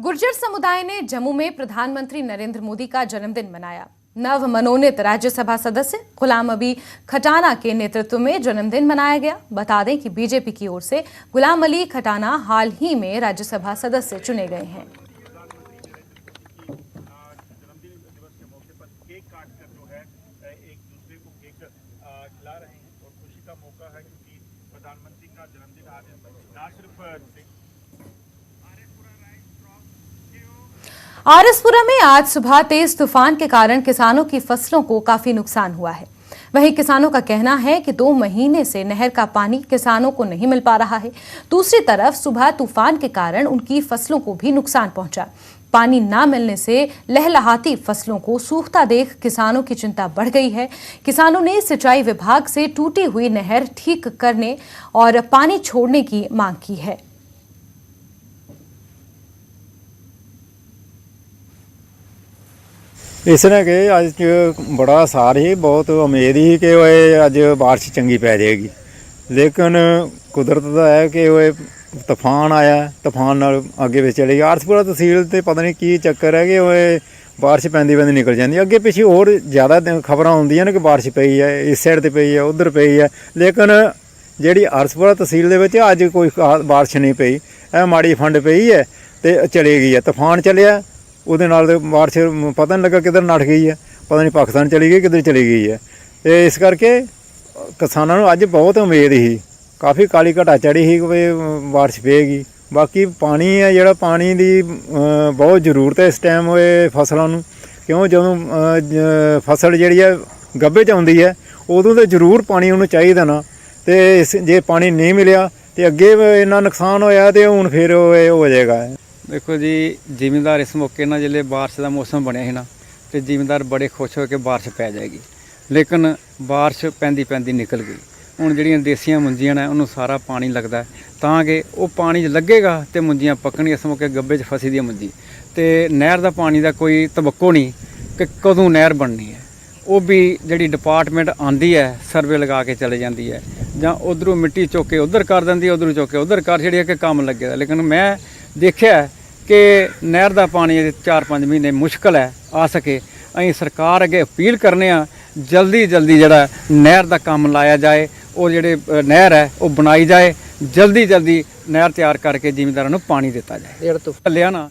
गुर्जर समुदाय ने जम्मू में प्रधानमंत्री नरेंद्र मोदी का जन्मदिन मनाया। नव मनोनीत राज्यसभा सदस्य गुलाम अली खटाना के नेतृत्व में जन्मदिन मनाया गया। बता दें कि बीजेपी की ओर से गुलाम अली खटाना हाल ही में राज्यसभा सदस्य चुने गए हैं। प्रधानमंत्री का जन्मदिन आज ना सिर्फ आरएसपुरा में आज सुबह तेज तूफान के कारण किसानों की फसलों को काफी नुकसान हुआ है। वहीं किसानों का कहना है कि 2 महीने से नहर का पानी किसानों को नहीं मिल पा रहा है। दूसरी तरफ सुबह तूफान के कारण उनकी फसलों को भी नुकसान पहुंचा। पानी ना मिलने से लहलहाती फसलों को सूखता देख किसानों की चिंता बढ़ गई है। किसानों ने सिंचाई विभाग से टूटी हुई नहर ठीक करने और पानी छोड़ने की मांग की है। इसने कि अज बड़ा सार ही बहुत उम्मीद ही कि अज बारिश चंगी पै जाएगी, लेकिन कुदरत का है कि तूफान आया, तूफान नाल अगे पिछे चली गई। आरएसपुरा तहसील ते पता नहीं की चक्कर है कि बारिश पैंदी पैंदी निकल जाती, अगे पिछे होर ज़्यादा खबर आउंदियां ने कि बारिश पई है, इस साइड ते पई है, उधर पई है, लेकिन जिहड़ी आरएसपुरा तहसील दे विच अज कोई बारिश नहीं पई। माड़ी फंड पई है ते चली गई है। तूफान चलिया ਉਹਦੇ ਨਾਲ ਬਾਰਿਸ਼ ਪਤਾ ਨਹੀਂ ਲੱਗਾ ਕਿੱਧਰ ਨੱਠ ਗਈ ਹੈ, ਪਤਾ ਨਹੀਂ ਪਾਕਿਸਤਾਨ ਚਲੀ ਗਈ ਕਿੱਧਰ ਚਲੀ ਗਈ ਹੈ। ਤੇ ਇਸ ਕਰਕੇ ਕਿਸਾਨਾਂ ਨੂੰ ਅੱਜ ਬਹੁਤ ਉਮੀਦ ਸੀ, ਕਾਫੀ ਕਾਲੀ ਘਟਾ ਚੜੀ ਸੀ ਕਿ ਬਾਰਿਸ਼ ਪਏਗੀ। ਬਾਕੀ ਪਾਣੀ ਹੈ ਜਿਹੜਾ ਪਾਣੀ ਦੀ ਬਹੁਤ ਜ਼ਰੂਰਤ ਹੈ ਇਸ ਟਾਈਮ ਹੋਏ ਫਸਲਾਂ ਨੂੰ, ਕਿਉਂ ਜਦੋਂ ਫਸਲ ਜਿਹੜੀ ਹੈ ਗੱਭੇ 'ਚ ਆਉਂਦੀ ਹੈ ਉਦੋਂ ਤਾਂ ਜ਼ਰੂਰ ਪਾਣੀ ਉਹਨੂੰ ਚਾਹੀਦਾ ਨਾ, ਤੇ ਜੇ ਪਾਣੀ ਨਹੀਂ ਮਿਲਿਆ ਤੇ ਅੱਗੇ ਇੰਨਾ ਨੁਕਸਾਨ ਹੋਇਆ ਤੇ ਹੁਣ ਫਿਰ ਹੋ ਜਾਏਗਾ। देखो जी, जिमींदार इस मौके ना जिले बारिश का मौसम बनया है ना, तो जिमींदार बड़े खुश हो के बारिश पै जाएगी, लेकिन बारिश पैंदी पैंदी निकल गई। हुण जिहड़ियां देसियां मुंजियां ने उन्होंने सारा पानी लगता है, तां कि वो पानी लगेगा तो मुंजियां पकणियां। इस मौके गब्बे च फसी दी मुंजी तो नहर का पानी का कोई तवक्को नहीं कि कदों नहर बननी है। वो भी जिहड़ी डिपार्टमेंट आंदी है सर्वे लगा के चले जाती है, जां उधरों मिट्टी चुक के उधर कर देंदी है, उधरों चुक के उधर कर छड़ी कि काम लगे दा। लेकिन मैं देखिया कि नहर का पानी 4-5 महीने मुश्किल है आ सके। अं सरकार अगे अपील करने जल्दी जल्दी जड़ा नहर का काम लाया जाए, और जेडे नहर है वो बनाई जाए, जल्दी जल्दी नहर तैयार करके जिमींदारों को पानी दिता जाए। लिया ना